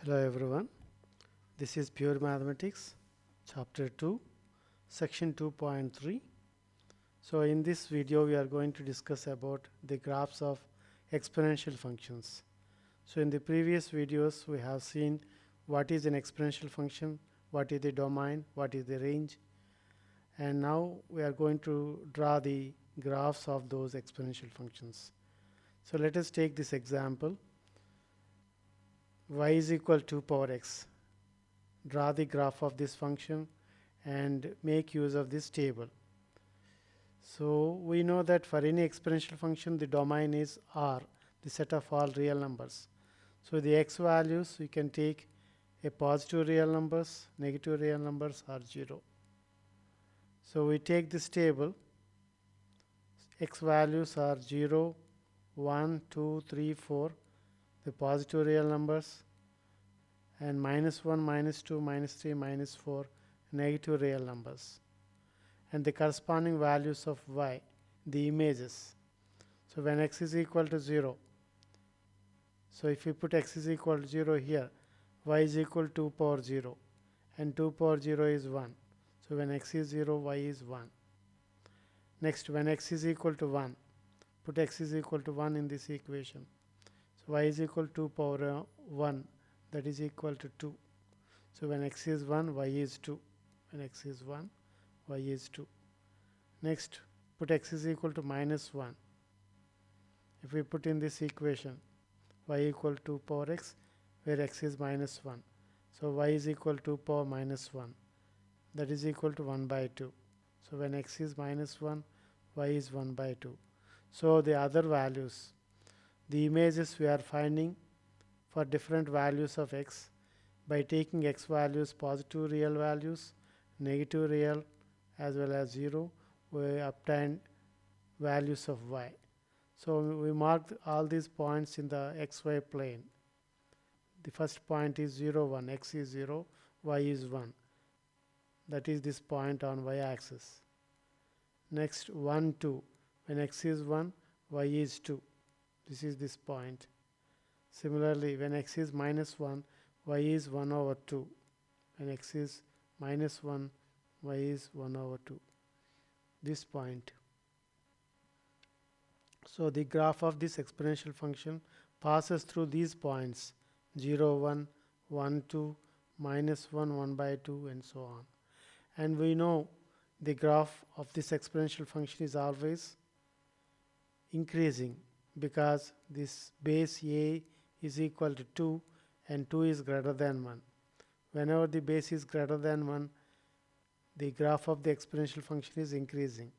Hello everyone, this is Pure Mathematics, Chapter 2, Section 2.3. So in this video we are going to discuss about the graphs of exponential functions. So in the previous videos we have seen what is an exponential function, what is the domain, what is the range, and now we are going to draw the graphs of those exponential functions. So let us take this example. Y is equal to power x. Draw the graph of this function and make use of this table. So we know that for any exponential function the domain is R, the set of all real numbers. So the x values we can take a positive real numbers, negative real numbers or 0. So we take this table, x values are 0, 1, 2, 3, 4, the positive real numbers, and -1, -2, -3, -4 negative real numbers, and the corresponding values of y, the images. So when x is equal to 0, so if we put x is equal to 0 here, y is equal to 2 power 0, and 2 power 0 is 1. So when x is 0, y is 1. Next, when x is equal to 1, put x is equal to 1 in this equation. So y is equal to 2 power 1, that is equal to 2. So when x is 1, y is 2. When x is 1, y is 2. Next, put x is equal to -1. If we put in this equation, y equal to power x, where x is -1. So y is equal to power -1. That is equal to 1 by 2. So when x is -1, y is 1 by 2. So the other values, the images we are finding for different values of x by taking x values positive real values, negative real as well as 0, we obtained values of y. So we marked all these points in the xy plane. The first point is 0, 1, x is 0, y is 1. That is this point on y axis. Next 1, 2, when x is 1, y is 2. This is this point. Similarly, when x is -1, y is 1 over 2. When x is -1, y is 1 over 2. This point. So the graph of this exponential function passes through these points 0, 1, 1, 2, -1, 1 by 2 and so on. And we know the graph of this exponential function is always increasing because this base a is equal to 2 and 2 is greater than 1. Whenever the base is greater than 1, the graph of the exponential function is increasing.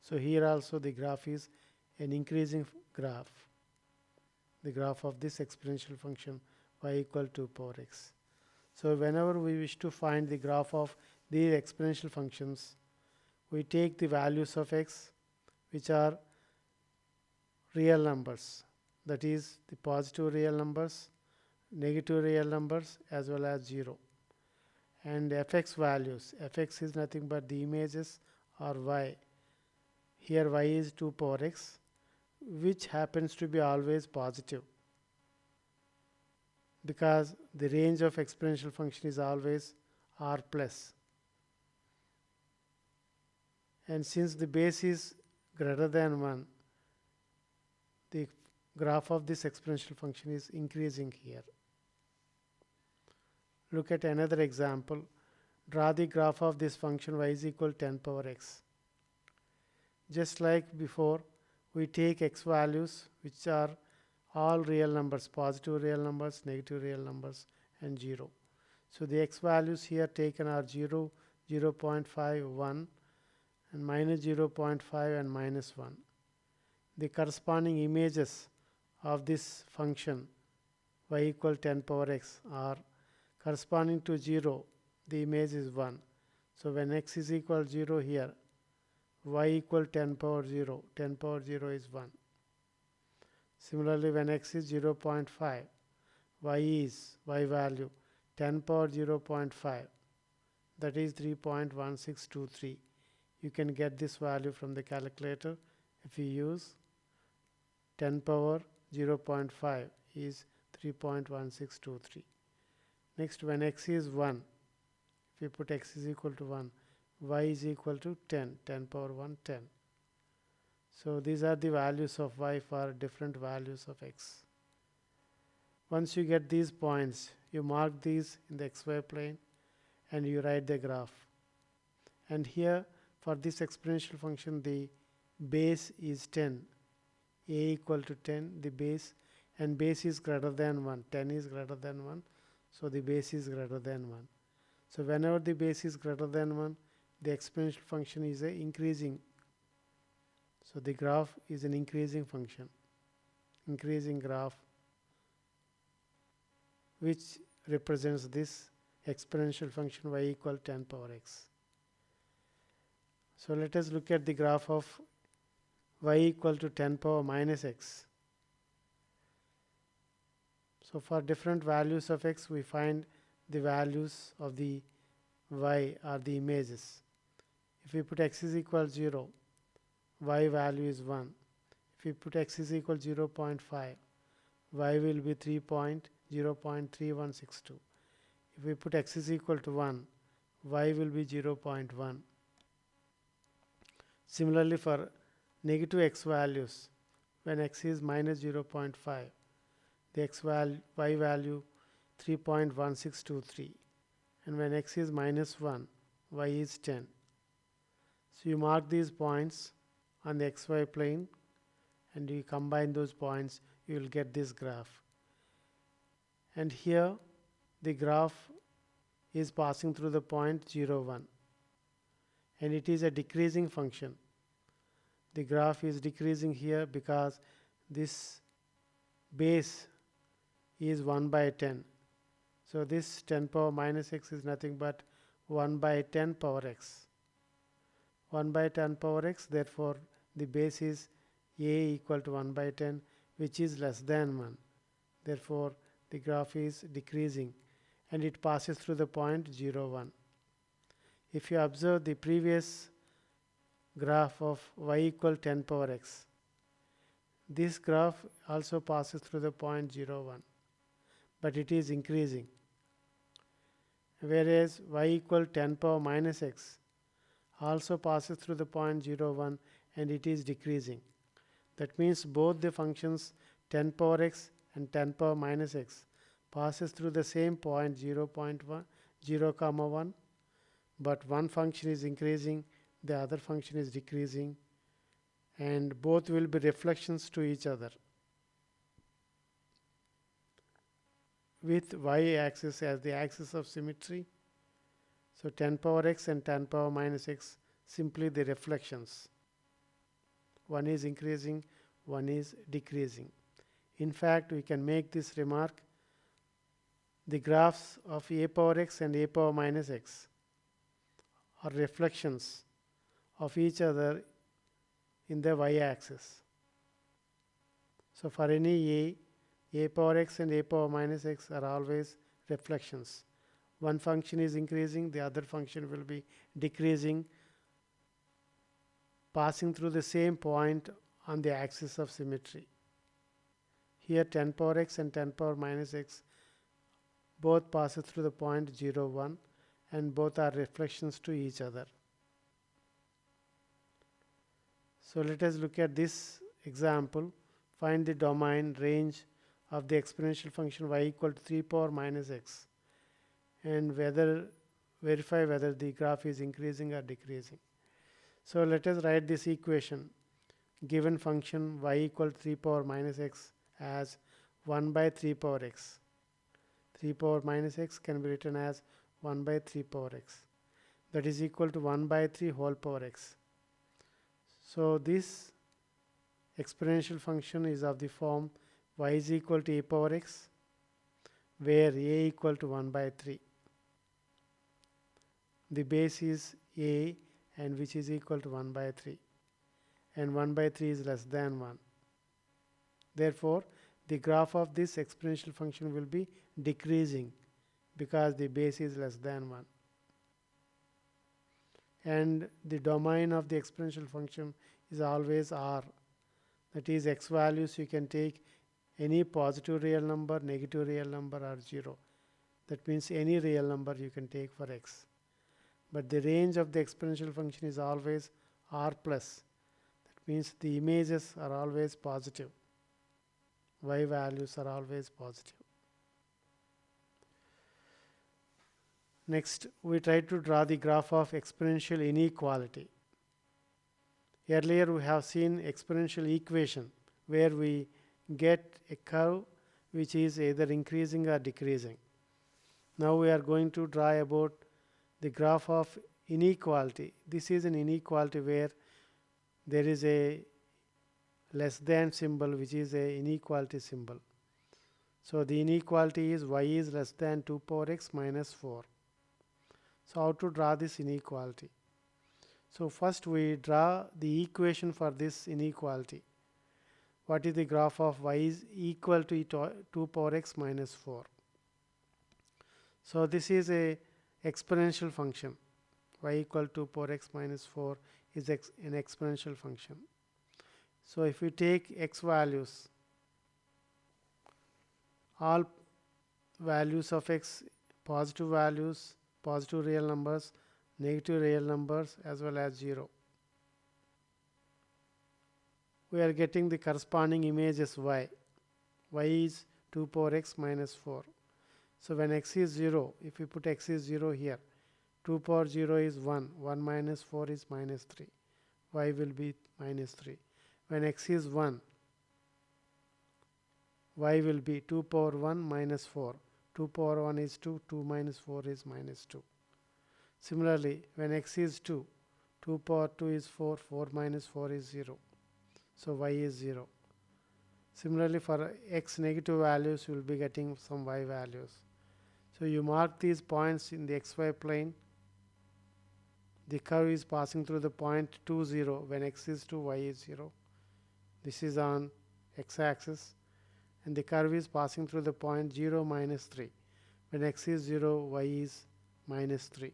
So here also the graph is an increasing graph, the graph of this exponential function y equal to power x. So whenever we wish to find the graph of these exponential functions, we take the values of x which are real numbers, that is the positive real numbers, negative real numbers as well as 0. And fx values, fx is nothing but the images or y. Here y is 2 power x, which happens to be always positive because the range of exponential function is always r plus. And since the base is greater than 1, the graph of this exponential function is increasing here. Look at another example. Draw the graph of this function y is equal to 10 power x. Just like before, we take x values which are all real numbers, positive real numbers, negative real numbers and 0. So the x values here taken are 0, 0.5, 1 and -0.5 and -1. The corresponding images of this function y equal 10 power x are corresponding to 0, the image is 1. So when x is equal to 0 here, y equal 10 power 0, 10 power 0 is 1. Similarly, when x is 0.5, y value 10 power 0.5, that is 3.1623. You can get this value from the calculator if you use 10 power 0.5 is 3.1623. Next, when x is 1, if we put x is equal to 1, y is equal to 10, 10 power 1, 10. So these are the values of y for different values of x. Once you get these points, you mark these in the xy plane and you write the graph. And here for this exponential function, the base is 10, a equal to 10, the base, and base is greater than 1, 10 is greater than 1, so the base is greater than 1. So whenever the base is greater than 1, the exponential function is increasing. So the graph is an increasing function, increasing graph, which represents this exponential function y equal 10 power x. So let us look at the graph of y equal to 10 power minus x. So for different values of x, we find the values of the y are the images. If we put x is equal 0, y value is 1. If we put x is equal 0.5, y will be 0.3162. If we put x is equal to 1, y will be 0.1. Similarly, for negative x values, when x is minus 0.5, the y value 3.1623, and when x is minus 1, y is 10. So you mark these points on the xy plane and you combine those points, you will get this graph. And here the graph is passing through the point 0, 1, and it is a decreasing function. The graph is decreasing here because this base is 1 by 10. So this 10 power minus x is nothing but 1 by 10 power x. 1 by 10 power x, therefore the base is a equal to 1 by 10, which is less than 1. Therefore the graph is decreasing and it passes through the point 0, 1. If you observe the previous graph of y equal 10 power x, this graph also passes through the point 0, 1, but it is increasing. Whereas y equal 10 power minus x also passes through the point 0, 1 and it is decreasing. That means both the functions 10 power x and 10 power minus x passes through the same point 0.1, 0, 1, but one function is increasing, the other function is decreasing, and both will be reflections to each other with y-axis as the axis of symmetry. So 10 power x and 10 power minus x, simply the reflections. One is increasing, one is decreasing. In fact, we can make this remark: the graphs of a power x and a power minus x are reflections of each other in the y-axis. So for any a power x and a power minus x are always reflections. One function is increasing, the other function will be decreasing, passing through the same point on the axis of symmetry. Here 10 power x and 10 power minus x both passes through the point 0, 1, and both are reflections to each other. So let us look at this example. Find the domain range of the exponential function y equal to 3 power minus x, and verify whether the graph is increasing or decreasing. So let us write this equation. Given function y equal to 3 power minus x as 1 by 3 power x. 3 power minus x can be written as 1 by 3 power x. That is equal to 1 by 3 whole power x. So this exponential function is of the form y is equal to a power x, where a equal to 1 by 3. The base is a, and which is equal to 1 by 3, and 1 by 3 is less than 1. Therefore the graph of this exponential function will be decreasing because the base is less than 1. And the domain of the exponential function is always R. That is, x values you can take any positive real number, negative real number, or 0. That means any real number you can take for x. But the range of the exponential function is always r plus. That means the images are always positive. Y values are always positive. Next, we try to draw the graph of exponential inequality. Earlier we have seen exponential equation where we get a curve which is either increasing or decreasing. Now we are going to draw about the graph of inequality. This is an inequality where there is a less than symbol which is a inequality symbol. So the inequality is y is less than 2 power x minus 4. So how to draw this inequality? So first we draw the equation for this inequality. What is the graph of y is equal to 2 power x minus 4? So this is a exponential function. Y equal to 2 power x minus 4 is an exponential function. So if we take x values, all values of x, positive values, positive real numbers, negative real numbers as well as 0. We are getting the corresponding image as y. Y is 2 power x minus 4. So when x is 0, if we put x is 0 here, 2 power 0 is 1. 1 minus 4 is minus 3. Y will be minus 3. When x is 1, y will be 2 power 1 minus 4. 2 power 1 is 2. 2 minus 4 is minus 2. Similarly, when x is 2, 2 power 2 is 4. 4 minus 4 is 0. So y is 0. Similarly, for x negative values, you will be getting some y values. So you mark these points in the xy plane. The curve is passing through the point 2, 0. When x is 2, y is 0. This is on x-axis. And the curve is passing through the point 0, minus 3. When x is 0, y is minus 3.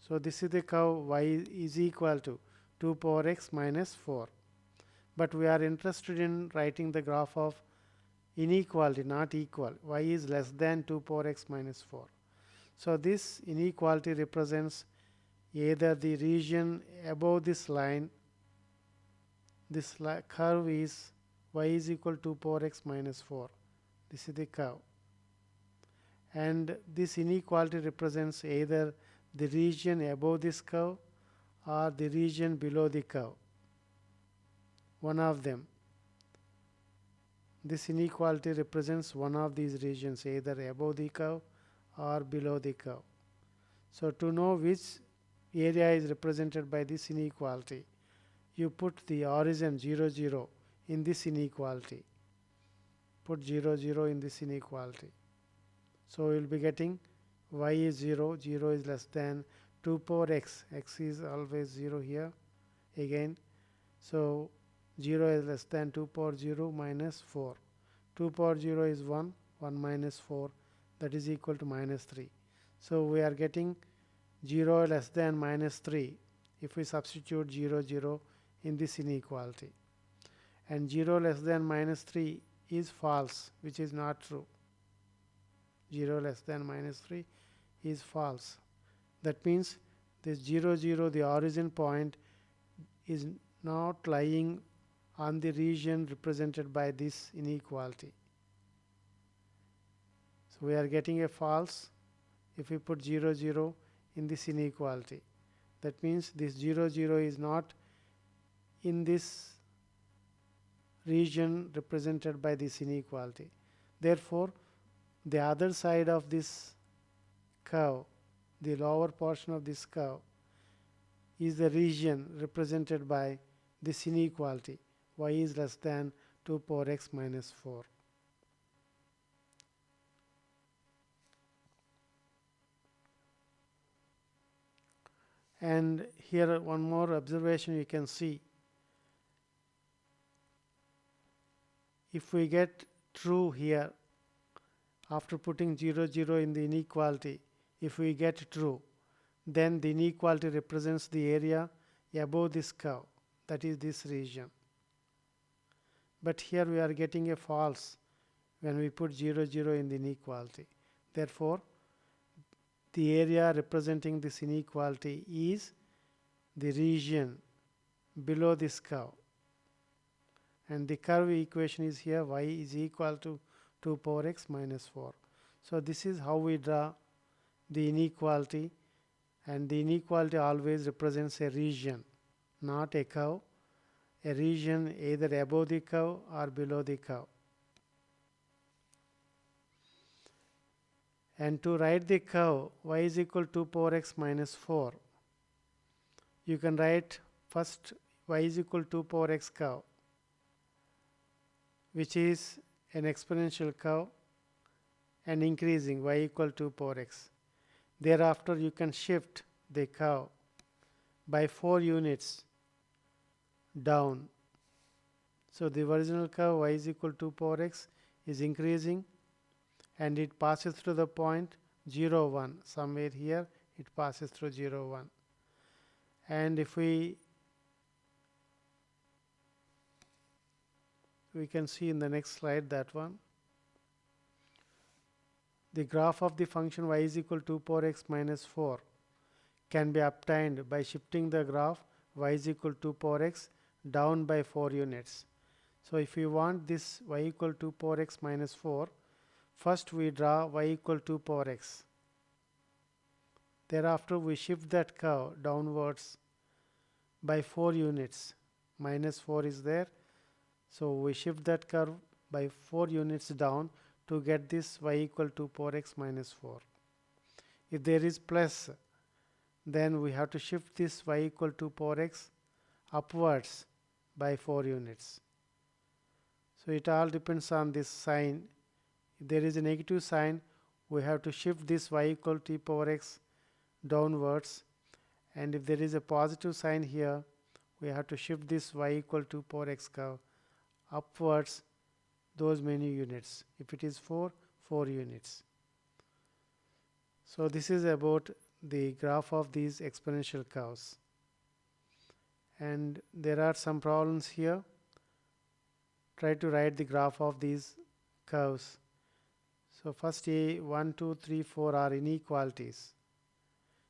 So this is the curve y is equal to 2 power x minus 4. But we are interested in writing the graph of inequality, not equal. Y is less than 2 power x minus 4. So this inequality represents either the region above this line. This curve is y is equal to 2 power x minus 4. This is the curve. And this inequality represents either the region above this curve or the region below the curve. One of them. This inequality represents one of these regions, either above the curve or below the curve. So to know which area is represented by this inequality, you put the origin 0, 0 in this inequality. Put 0, 0 in this inequality. So we will be getting y is 0, 0 is less than 2 power x. X is always 0 here again. So 0 is less than 2 power 0 minus 4. 2 power 0 is 1. 1 minus 4, that is equal to minus 3. So we are getting 0 less than minus 3 if we substitute 0, 0 in this inequality. And 0 less than minus 3 is false, which is not true. 0 less than minus 3 is false. That means this 0, 0, the origin point, is not lying on the region represented by this inequality. So we are getting a false if we put 0, 0 in this inequality. That means this 0, 0 is not in this region represented by this inequality. Therefore, the other side of this curve, the lower portion of this curve, is the region represented by this inequality. Y is less than 2 power x minus 4. And here one more observation you can see. If we get true here, after putting 0, 0 in the inequality, if we get true, then the inequality represents the area above this curve, that is this region. But here we are getting a false when we put 0, 0 in the inequality. Therefore, the area representing this inequality is the region below this curve. And the curve equation is here, y is equal to 2 power x minus 4. So this is how we draw the inequality, and the inequality always represents a region, not a curve. A region either above the curve or below the curve. And to write the curve y is equal to 2 power x minus 4, you can write first y is equal to 2 power x curve, which is an exponential curve and increasing y equal to 2 power x. Thereafter, you can shift the curve by 4 units down. So the original curve y is equal to 2 power x is increasing, and it passes through the point 0, 1. Somewhere here it passes through 0, 1. And if we can see in the next slide that one. The graph of the function y is equal to 2 power x minus 4 can be obtained by shifting the graph y is equal to 2 power x down by 4 units. So if we want this y equal to 2 power x minus 4, first we draw y equal to 2 power x. Thereafter, we shift that curve downwards by 4 units. Minus 4 is there. So we shift that curve by 4 units down to get this y equal to 2 power x minus 4. If there is plus, then we have to shift this y equal to 2 power x upwards by 4 units. So it all depends on this sign. If there is a negative sign, we have to shift this y equal to 2 power x downwards, and if there is a positive sign here, we have to shift this y equal to 2 power x curve upwards those many units. If it is 4 units. So this is about the graph of these exponential curves, and there are some problems here. Try to write the graph of these curves. So first, 1, 2, 3, 4 are inequalities.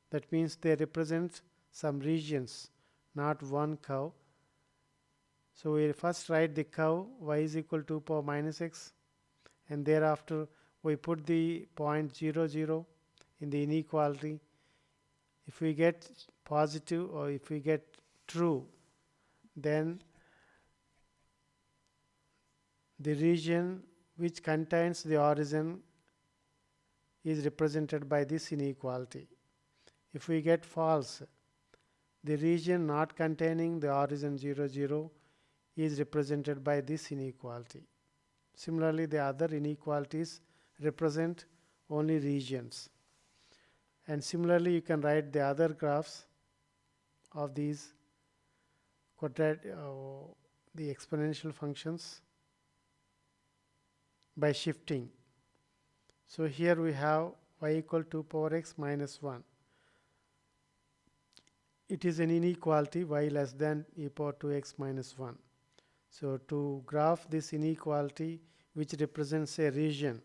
That means they represent some regions, not one curve. So we first write the curve y is equal to 2 power minus x, and thereafter we put the point 0, 0 in the inequality. If we get positive or if we get true, then the region which contains the origin is represented by this inequality. If we get false, the region not containing the origin 0, 0 is represented by this inequality. Similarly, the other inequalities represent only regions. And similarly, you can write the other graphs of these the exponential functions by shifting. So here we have y equal to 2 power x minus 1. It is an inequality y less than e power 2x minus 1. So to graph this inequality, which represents a region,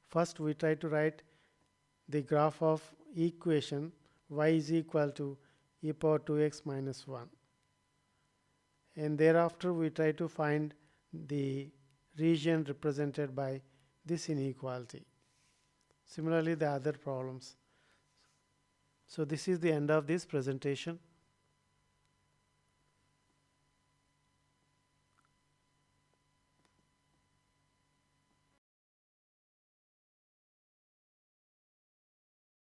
first we try to write the graph of equation y is equal to e power 2x minus 1. And thereafter we try to find the region represented by this inequality. Similarly, the other problems. So this is the end of this presentation.